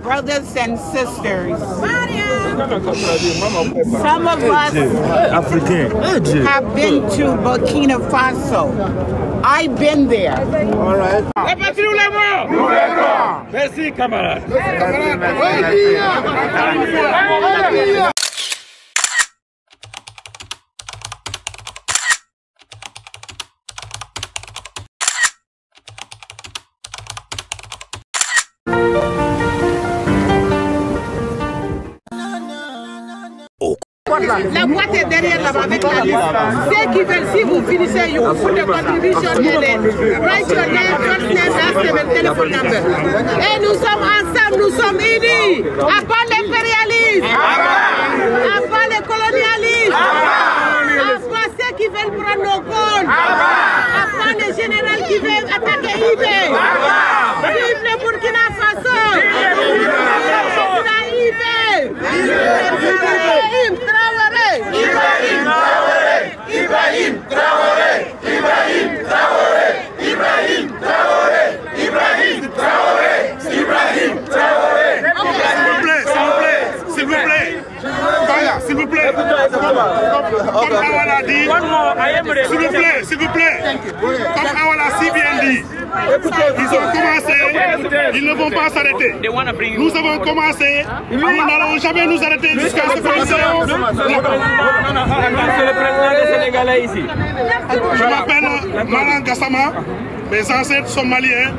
brothers and sisters, some of us have been to Burkina Faso. I've been there. All right. Merci, camarade. La boîte est derrière là-bas avec la liste. Ceux qui veulent, si vous finissez, you put the contribution and then write your name, first name, last name and telephone number. Et nous sommes ensemble, nous sommes unis. À part l'impérialisme, à part les colonialistes, à part ceux qui veulent prendre nos comptes, à part les généraux qui veulent attaquer IBE. Vive le Burkina Faso. Ibrahim Traoré! Ibrahim Traoré! Ibrahim Traoré! Ibrahim Traoré! Ibrahim Traoré! Ibrahim Traoré! Ibrahim Traoré! S'il vous plaît! S'il vous plaît! Comme Awala dit, s'il vous plaît! Comme Awala si bien dit, ils ont commencé, ils ne vont pas s'arrêter. Nous avons commencé, nous n'allons jamais nous arrêter jusqu'à ce que nous ayons. C'est le président des Sénégalais ici. Je m'appelle Malang Gassama, mes ancêtres sont maliens.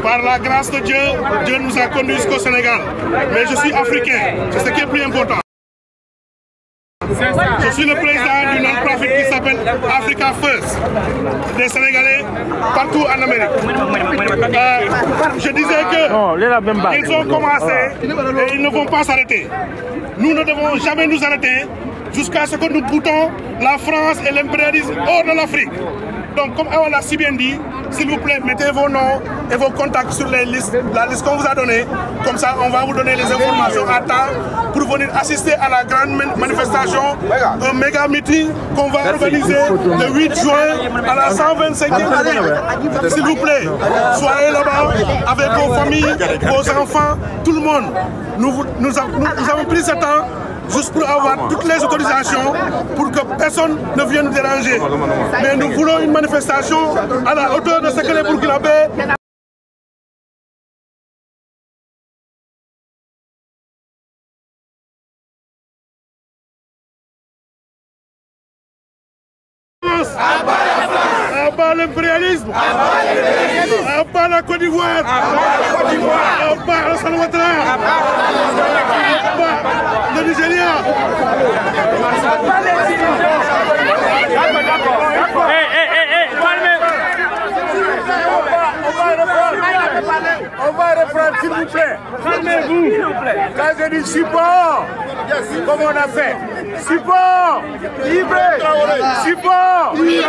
Par la grâce de Dieu, Dieu nous a conduits jusqu'au Sénégal. Mais je suis africain, c'est ce qui est plus important. Je suis le président d'une non-profit qui s'appelle Africa First, des Sénégalais partout en Amérique. Je disais qu'ils ont commencé et ils ne vont pas s'arrêter. Nous ne devons jamais nous arrêter jusqu'à ce que nous boutons la France et l'impérialisme hors de l'Afrique. Donc, comme on l'a si bien dit, s'il vous plaît, mettez vos noms et vos contacts sur la liste qu'on vous a donnée. Comme ça, on va vous donner les informations à temps pour venir assister à la grande manifestation, un méga meeting qu'on va organiser le 8 juin à la 125e année. S'il vous plaît, soyez là-bas avec vos familles, vos enfants, tout le monde. Nous avons pris ce temps juste pour avoir toutes les autorisations pour que personne ne vienne nous déranger. Mais nous voulons une manifestation à la hauteur de ce que les Burkinabés à bas l'impérialisme, à bas la Côte d'Ivoire, à bas le Salvatore, à bas le Nigeria. On va reprendre, s'il vous plaît. Calmez-vous. Quand je dis support, comme on a fait. Support, libre, support, libre.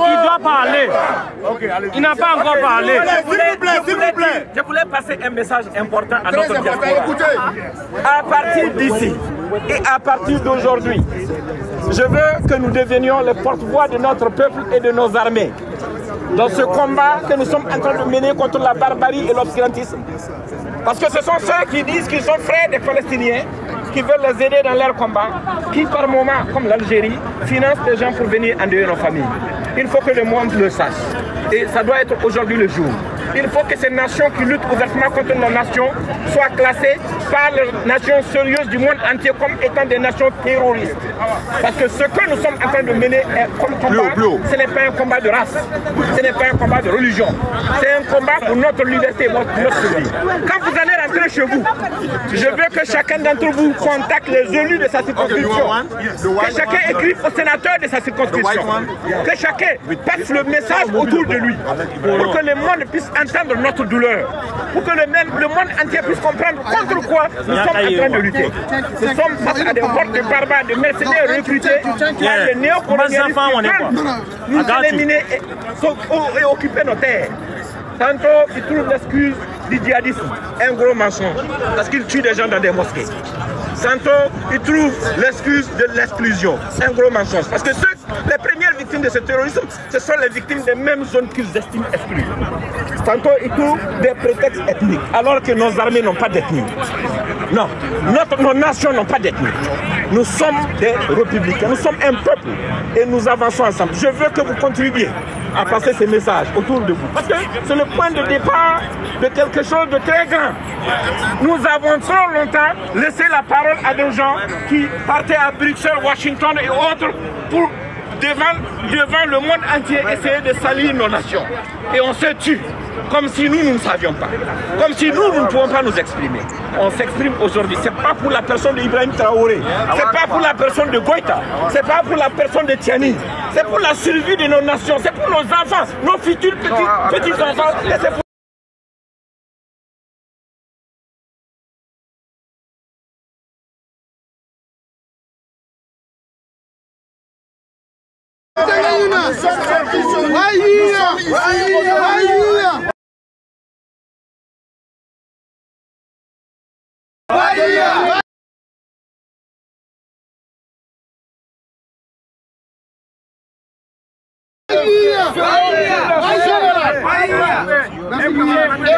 Il doit parler. Il n'a pas encore parlé. S'il vous plaît. Je voulais passer un message important à notre diaspora. À partir d'ici et à partir d'aujourd'hui, je veux que nous devenions les porte-voix de notre peuple et de nos armées dans ce combat que nous sommes en train de mener contre la barbarie et l'obscurantisme. Parce que ce sont ceux qui disent qu'ils sont frères des Palestiniens, qui veulent les aider dans leur combat, qui par moment, comme l'Algérie, financent des gens pour venir endeuiller nos familles. Il faut que le monde le sache. Et ça doit être aujourd'hui le jour. Il faut que ces nations qui luttent ouvertement contre nos nations soient classées par les nations sérieuses du monde entier comme étant des nations terroristes. Parce que ce que nous sommes en train de mener comme combat, ce n'est pas un combat de race, ce n'est pas un combat de religion, c'est un combat pour notre liberté, notre vie. Quand vous allez rentrer chez vous, je veux que chacun d'entre vous contacte les élus de sa circonscription, que chacun écrive au sénateur de sa circonscription, que chacun passe le message autour de lui, pour que le monde puisse entendre notre douleur, pour que le monde entier puisse comprendre contre quoi nous sommes en train de lutter. Nous sommes face à des hordes de barbares, de mercenaires recrutés par les néocolonialistes qui veulent nous éliminer et occuper nos terres. Tantôt, ils trouvent l'excuse du djihadisme, un gros mensonge, parce qu'ils tuent des gens dans des mosquées. Tantôt, ils trouvent l'excuse de l'exclusion, un gros mensonge, parce que les premières victimes de ce terrorisme, ce sont les victimes des mêmes zones qu'ils estiment exclues. Tantôt, ils trouvent des prétextes ethniques, alors que nos armées n'ont pas d'ethnie. Non, nos nations n'ont pas d'ethnie. Nous sommes des républicains, nous sommes un peuple et nous avançons ensemble. Je veux que vous contribuiez à passer ces messages autour de vous. Parce que c'est le point de départ de quelque chose de très grand. Nous avons trop longtemps laissé la parole à des gens qui partaient à Bruxelles, Washington et autres pour devant le monde entier essayer de salir nos nations. Et on se tue. Comme si nous ne savions pas. Comme si nous ne pouvons pas nous exprimer. On s'exprime aujourd'hui. Ce n'est pas pour la personne d'Ibrahim Traoré. Ce n'est pas pour la personne de Goïta. Ce n'est pas pour la personne de Tiani. C'est pour la survie de nos nations. C'est pour nos enfants, nos futurs petits-enfants. Et c'est pour...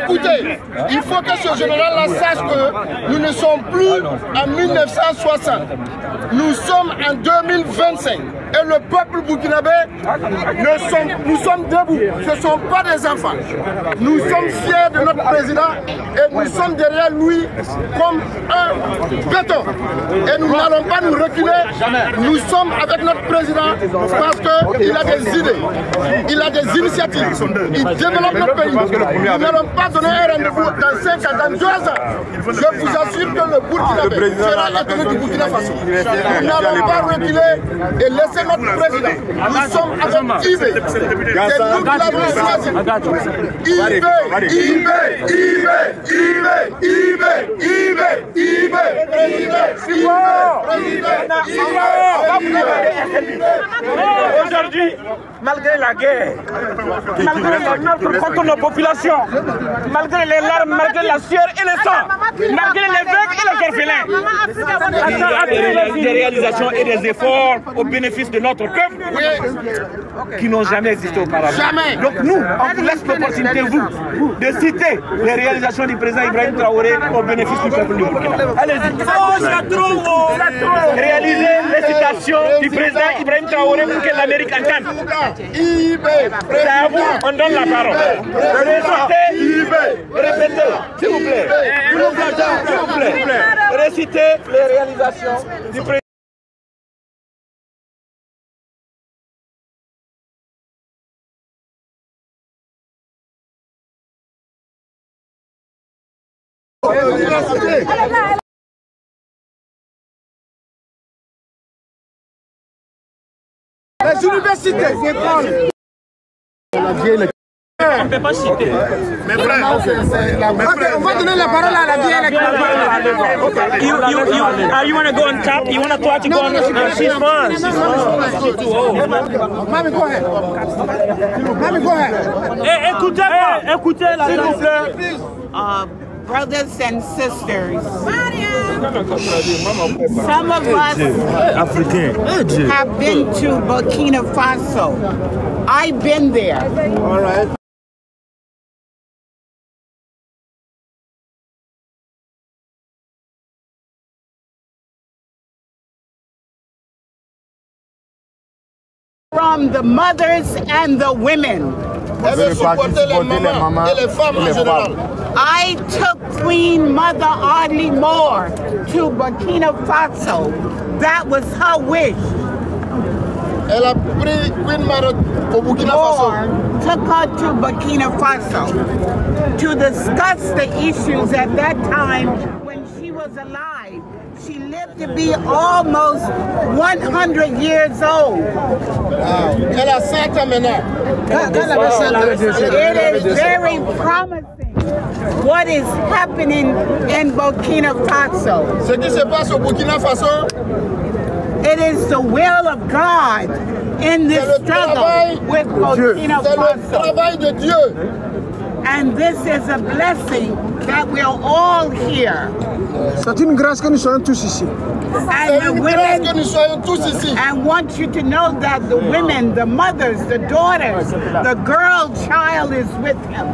Écoutez, il faut que ce général-là sache que nous ne sommes plus en 1960. Nous sommes en 2025. Et le peuple burkinabé, nous sommes debout. Ce ne sont pas des enfants. Nous sommes fiers de notre président et nous sommes derrière lui comme un béton. Et nous n'allons pas nous reculer. Nous sommes avec notre président parce qu'il a des idées, il a des initiatives, il développe notre pays. Nous n'allons pas donner un rendez-vous dans 5 ans, dans 2 ans. Je vous assure que le Burkinabé sera intégré du Burkina Faso. Nous n'allons pas reculer et laisser notre président. Nous sommes avec Ibé. C'est nous qui l'avons choisi. Aujourd'hui, malgré la guerre, malgré le meurtre contre nos populations, malgré les larmes, malgré la sueur et le sang, malgré les veufs et les orphelins, des réalisations et des efforts au bénéfice de notre peuple qui n'ont jamais existé auparavant. Donc nous, on vous laisse l'opportunité, vous, de citer les réalisations du président Ibrahim Traoré au bénéfice du peuple du Burkina. Allez-y. Réalisez les citations du président Ibrahim Traoré pour que l'Amérique entende. C'est à vous, on donne la parole. Répétez, s'il vous plaît. S'il vous plaît. Récitez les réalisations du président. Les universités, les écoles. On ne peut pas citer. Mais frère, on va donner la parole à la vieille électrique. You want to go on top? You want to talk to go on top? She's fine. She's fine. Mami, go ahead. Mami, go ahead. Écoutez, s'il vous plaît. Brothers and sisters, some of us have been to Burkina Faso. I've been there. All right. From the mothers and the women. I took Queen Mother Audley Moore to Burkina Faso. That was her wish. Elle a pris Queen Mother au Burkina Faso. Took her to Burkina Faso to discuss the issues at that time when she was alive. She lived to be almost 100 years old. Elle a 100 ans maintenant. It is very promising what is happening in Burkina Faso. Ce qui se passe au Burkina Faso, it is the will of God in this struggle with Burkina Faso. C'est le travail de Dieu And this is a blessing that we're all here. C'est une grâce que nous soyons tous ici. And the women, I want you to know that the women, the mothers, the daughters, the girl child is with him.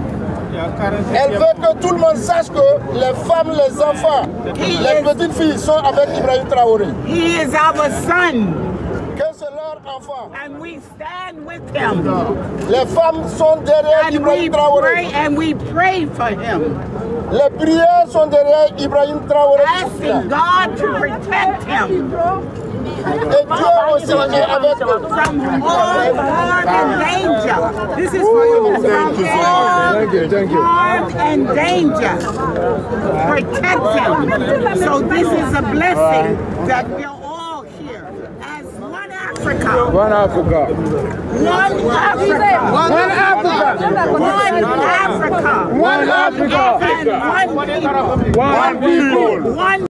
Elle veut que tout le monde sache que les femmes, les enfants, les petites filles sont avec Ibrahim Traoré. He is our son. Que c'est leur enfant. And we stand with him. Les femmes sont derrière Ibrahim Traoré. And we pray for him. Les prières sont derrière Ibrahim Traoré. Asking God to protect him. Et Dieu aussi est avec nous. From all harm and danger. This is for you. From all harm and danger. Protect him. So this is a blessing that we're all here as one Africa. One Africa. One Africa. One Africa. One Africa. One Africa. And one people. One people. One